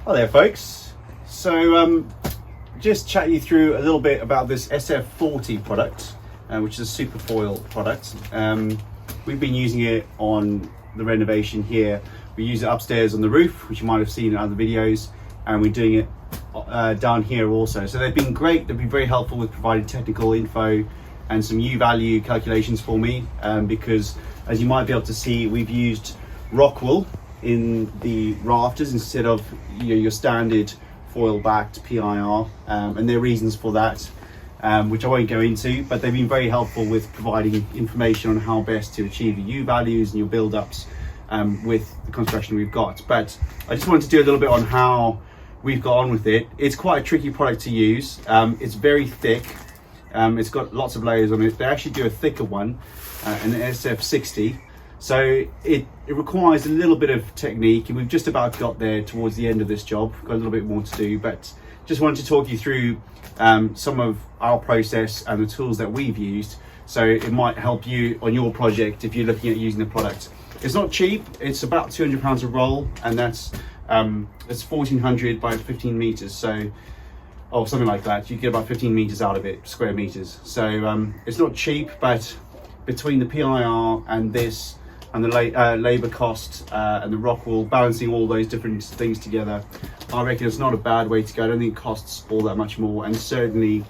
Hi there folks, so just chat you through a little bit about this SF40 product, which is a SuperFoil product. We've been using it on the renovation here. We use it upstairs on the roof, which you might have seen in other videos, and we're doing it down here also. So they've been great, they've been very helpful with providing technical info and some U-value calculations for me, because as you might be able to see, we've used rock wool in the rafters instead of your standard foil backed PIR, and there are reasons for that, which I won't go into, but they've been very helpful with providing information on how best to achieve your U values and your build-ups with the construction we've got. But I just wanted to do a little bit on how we've got on with it. It's quite a tricky product to use. It's very thick. It's got lots of layers on it. They actually do a thicker one, an SF60. So it requires a little bit of technique, and we've just about got there towards the end of this job. We've got a little bit more to do, but just wanted to talk you through some of our process and the tools that we've used, so it might help you on your project if you're looking at using the product. It's not cheap. It's about £200 a roll, and that's it's 1400 by 15 meters, so something like that. You get about 15 meters out of it, square meters. So it's not cheap, but between the PIR and this and the labour cost and the rock wool, balancing all those different things together, I reckon it's not a bad way to go. I don't think it costs all that much more, and certainly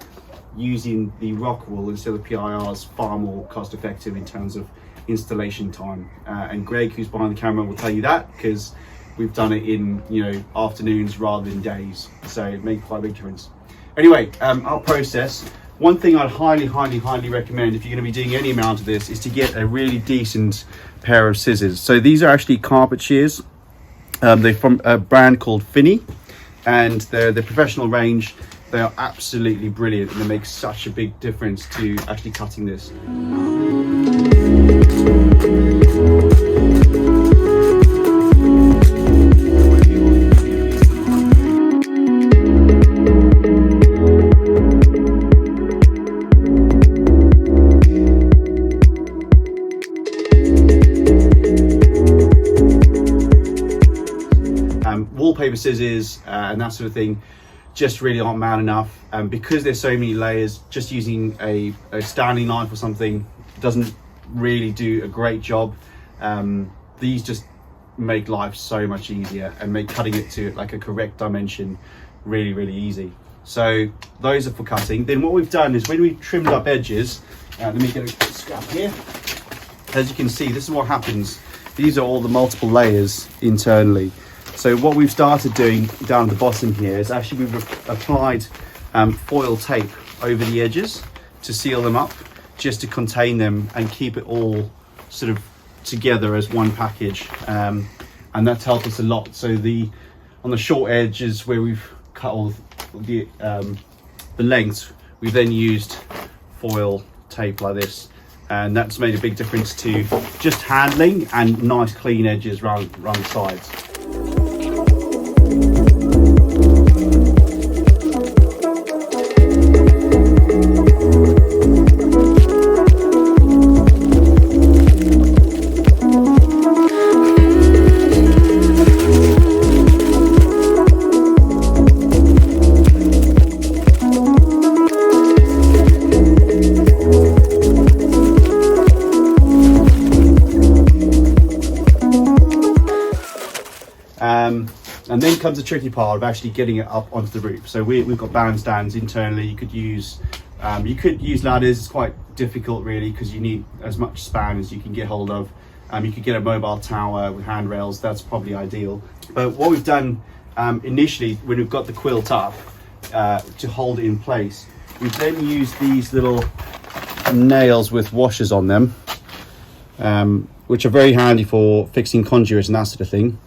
using the rock wool instead of PIR is far more cost effective in terms of installation time. And Greg, who's behind the camera, will tell you that, because we've done it in afternoons rather than days, so it makes quite a big difference. Anyway, our process. One thing I'd highly recommend if you're going to be doing any amount of this is to get a really decent pair of scissors. So these are actually carpet shears. They're from a brand called Finney, and they're the professional range. They are absolutely brilliant, and they make such a big difference to actually cutting this. Wallpaper scissors and that sort of thing just really aren't man enough, and because there's so many layers, just using a Stanley knife or something doesn't really do a great job. These just make life so much easier and make cutting it to like a correct dimension really easy. So those are for cutting. Then what we've done is when we've trimmed up edges, let me get a scrap here. As you can see, this is what happens. These are all the multiple layers internally. So what we've started doing down at the bottom here is actually we've applied foil tape over the edges to seal them up, just to contain them and keep it all sort of together as one package, and that's helped us a lot. So on the short edges where we've cut all the lengths, we've then used foil tape like this, and that's made a big difference to just handling and nice clean edges around the sides. And then comes the tricky part of actually getting it up onto the roof. So we've got bandstands internally. You could use ladders. It's quite difficult really, because you need as much span as you can get hold of. You could get a mobile tower with handrails. That's probably ideal. But what we've done initially, when we've got the quilt up to hold it in place, we've then used these little nails with washers on them, which are very handy for fixing conduits and that sort of thing.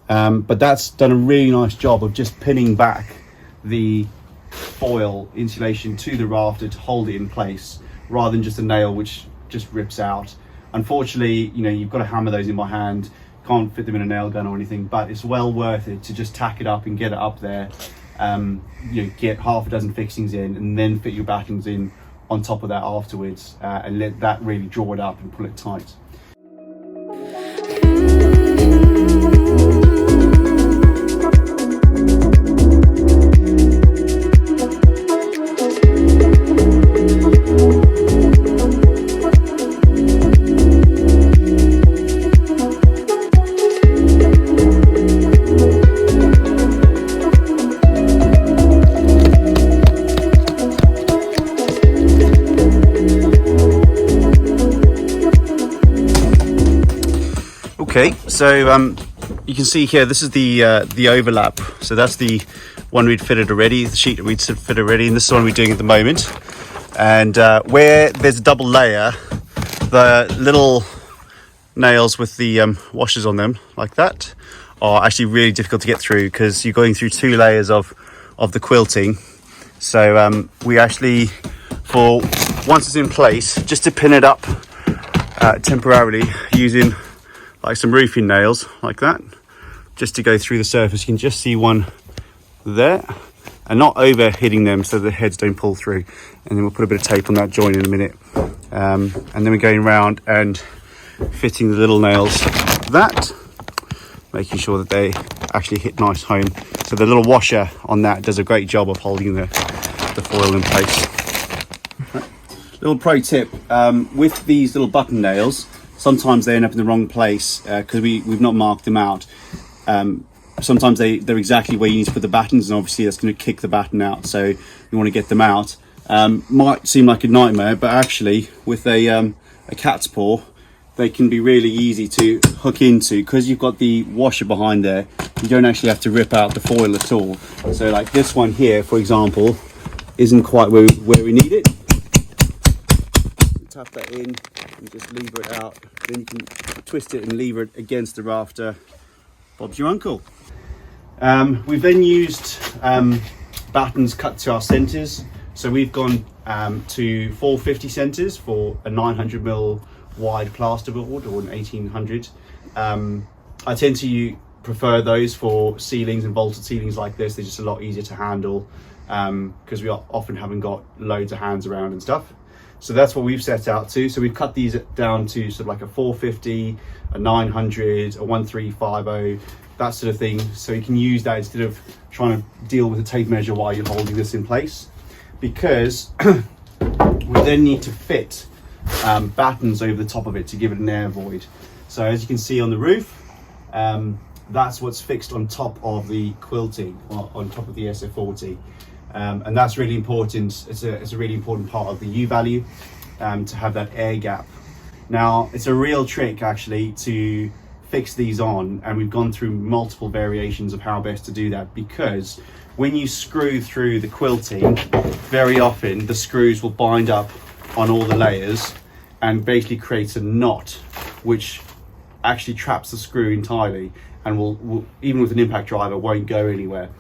But that's done a really nice job of just pinning back the foil insulation to the rafter to hold it in place, rather than just a nail which just rips out. Unfortunately, you've got to hammer those in by hand, can't fit them in a nail gun or anything, but it's well worth it to just tack it up and get it up there, get half a dozen fixings in, and then fit your battens in on top of that afterwards, and let that really draw it up and pull it tight. Okay, so you can see here, this is the overlap. So that's the one we'd fitted already, the sheet that we'd fitted already, and this is the one we're doing at the moment. And where there's a double layer, the little nails with the washers on them, like that, are actually really difficult to get through because you're going through 2 layers of the quilting. So we actually, for once it's in place, just to pin it up temporarily, using like some roofing nails like that, just to go through the surface. You can just see one there, and not over hitting them so the heads don't pull through. And then we'll put a bit of tape on that joint in a minute, and then we're going around and fitting the little nails like that, making sure that they actually hit nice home. So the little washer on that does a great job of holding the foil in place. Right. Little pro tip, with these little button nails, sometimes they end up in the wrong place because we've not marked them out. Sometimes they're exactly where you need to put the battens, and obviously that's going to kick the batten out, so you want to get them out. Might seem like a nightmare, but actually with a cat's paw, they can be really easy to hook into. Because you've got the washer behind there, you don't actually have to rip out the foil at all. So like this one here, for example, isn't quite where we need it. Tap that in and just lever it out. Then you can twist it and lever it against the rafter. Bob's your uncle. We've then used battens cut to our centres. So we've gone to 450 centres for a 900mm wide plasterboard, or an 1800. I tend to prefer those for ceilings and vaulted ceilings like this. They're just a lot easier to handle because we often haven't got loads of hands around and stuff. So that's what we've set out to. So we've cut these down to sort of like a 450, a 900, a 1350, that sort of thing. So you can use that instead of trying to deal with a tape measure while you're holding this in place. Because we then need to fit battens over the top of it to give it an air void. So as you can see on the roof, that's what's fixed on top of the quilting, or on top of the SF40. And that's really important. It's a really important part of the U value, to have that air gap. Now, it's a real trick actually to fix these on, and we've gone through multiple variations of how best to do that, because when you screw through the quilting, very often the screws will bind up on all the layers and basically creates a knot, which actually traps the screw entirely, and will even with an impact driver, won't go anywhere.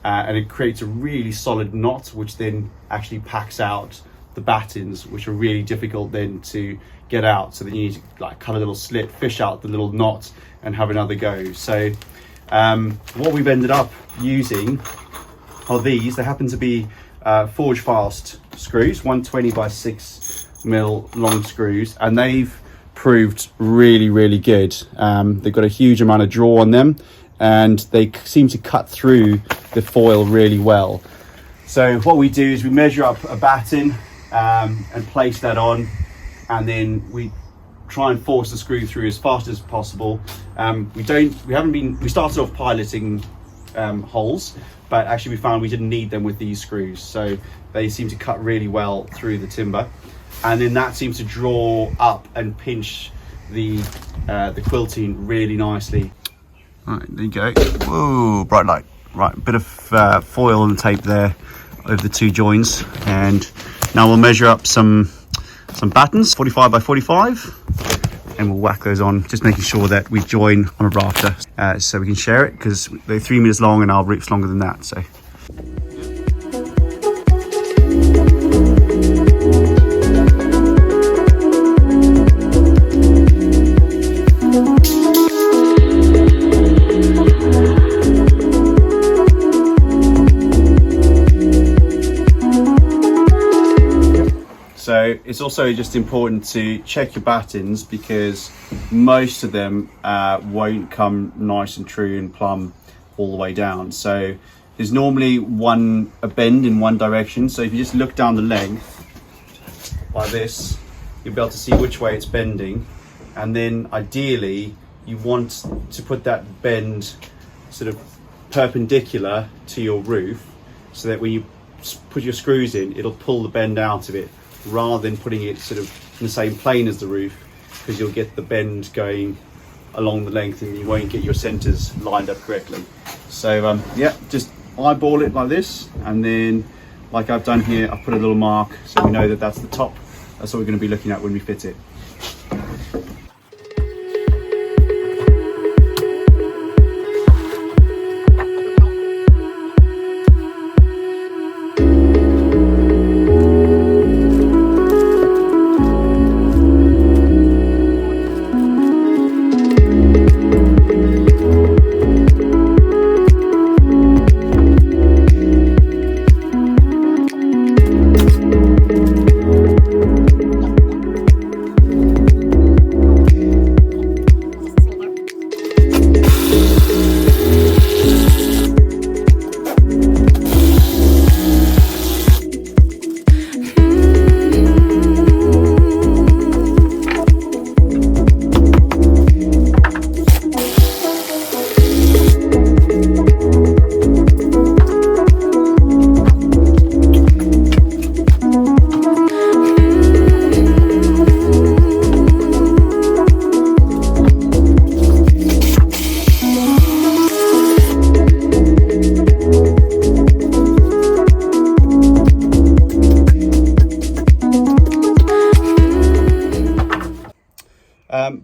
And it creates a really solid knot, which then actually packs out the battens, which are really difficult then to get out. So then you need to like cut a little slit, fish out the little knot, and have another go. So what we've ended up using are these. They happen to be forge fast screws, 120 by 6mm long screws, and they've proved really good. They've got a huge amount of draw on them, and they seem to cut through the foil really well. So what we do is we measure up a batten and place that on, and then we try and force the screw through as fast as possible. We started off piloting holes, but actually we found we didn't need them with these screws, so they seem to cut really well through the timber, and then that seems to draw up and pinch the quilting really nicely. Right, there you go. Whoa, bright light. Right, a bit of foil and tape there over the 2 joins, and now we'll measure up some battens, 45 by 45, and we'll whack those on, just making sure that we join on a rafter so we can share it, because they're 3 meters long and our roof's longer than that. So it's also just important to check your battens, because most of them won't come nice and true and plumb all the way down. So there's normally a bend in one direction. So if you just look down the length like this, you'll be able to see which way it's bending. And then ideally you want to put that bend sort of perpendicular to your roof, so that when you put your screws in, it'll pull the bend out of it, rather than putting it sort of in the same plane as the roof, because you'll get the bend going along the length and you won't get your centers lined up correctly. So yeah, just eyeball it like this, and then like I've done here, I've put a little mark so we know that that's the top. That's what we're going to be looking at when we fit it.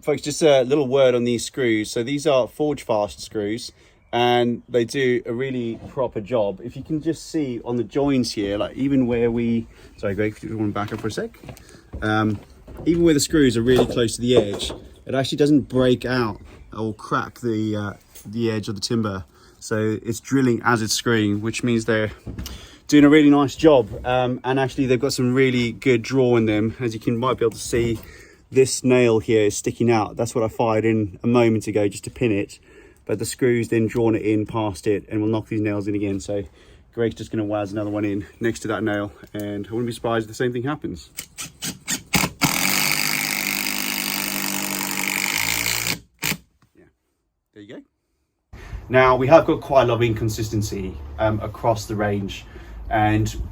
Folks, just a little word on these screws. So these are forge fast screws and they do a really proper job. If you can just see on the joins here, like even where sorry Greg, if you want to back up for a sec. Even where the screws are really close to the edge, it actually doesn't break out or crack the edge of the timber. So it's drilling as it's screwing, which means they're doing a really nice job. And actually they've got some really good draw in them. As you might be able to see, this nail here is sticking out. That's what I fired in a moment ago just to pin it, but the screws then drawn it in past it and we'll knock these nails in again. So Greg's just going to waz another one in next to that nail, and I wouldn't be surprised if the same thing happens. Yeah, there you go. Now we have got quite a lot of inconsistency across the range, and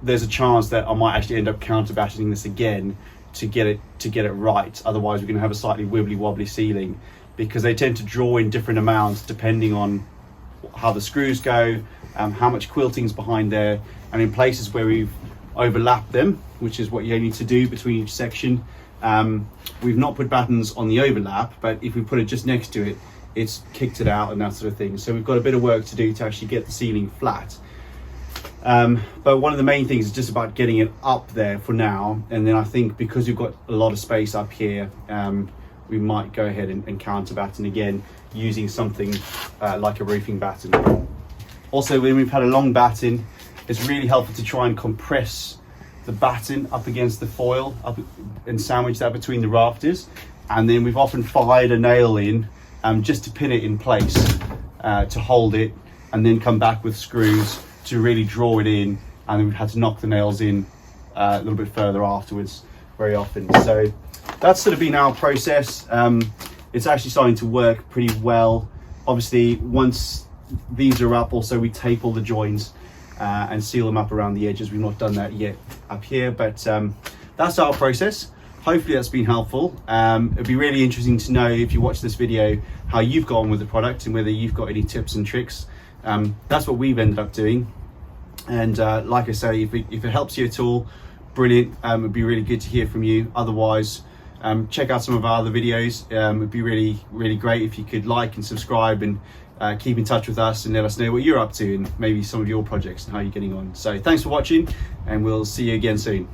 there's a chance that I might actually end up counterbattening this again to get it right. Otherwise we're going to have a slightly wibbly wobbly ceiling, because they tend to draw in different amounts depending on how the screws go, how much quilting's behind there, and in places where we've overlapped them, which is what you need to do between each section. We've not put battens on the overlap, but if we put it just next to it, it's kicked it out and that sort of thing. So we've got a bit of work to do to actually get the ceiling flat. But one of the main things is just about getting it up there for now, and then I think because we've got a lot of space up here, we might go ahead and counter batten again using something like a roofing batten. Also, when we've had a long batten, it's really helpful to try and compress the batten up against the foil and sandwich that between the rafters, and then we've often fired a nail in just to pin it in place, to hold it, and then come back with screws to really draw it in, and then we've had to knock the nails in a little bit further afterwards very often. So that's sort of been our process. It's actually starting to work pretty well. Obviously once these are up, also we tape all the joins and seal them up around the edges. We've not done that yet up here, but that's our process. Hopefully that's been helpful. It'd be really interesting to know, if you watch this video, how you've gone with the product and whether you've got any tips and tricks. That's what we've ended up doing, and like I say, if it helps you at all, brilliant. It'd be really good to hear from you. Otherwise, check out some of our other videos. It'd be really great if you could like and subscribe, and keep in touch with us and let us know what you're up to and maybe some of your projects and how you're getting on. So thanks for watching, and we'll see you again soon.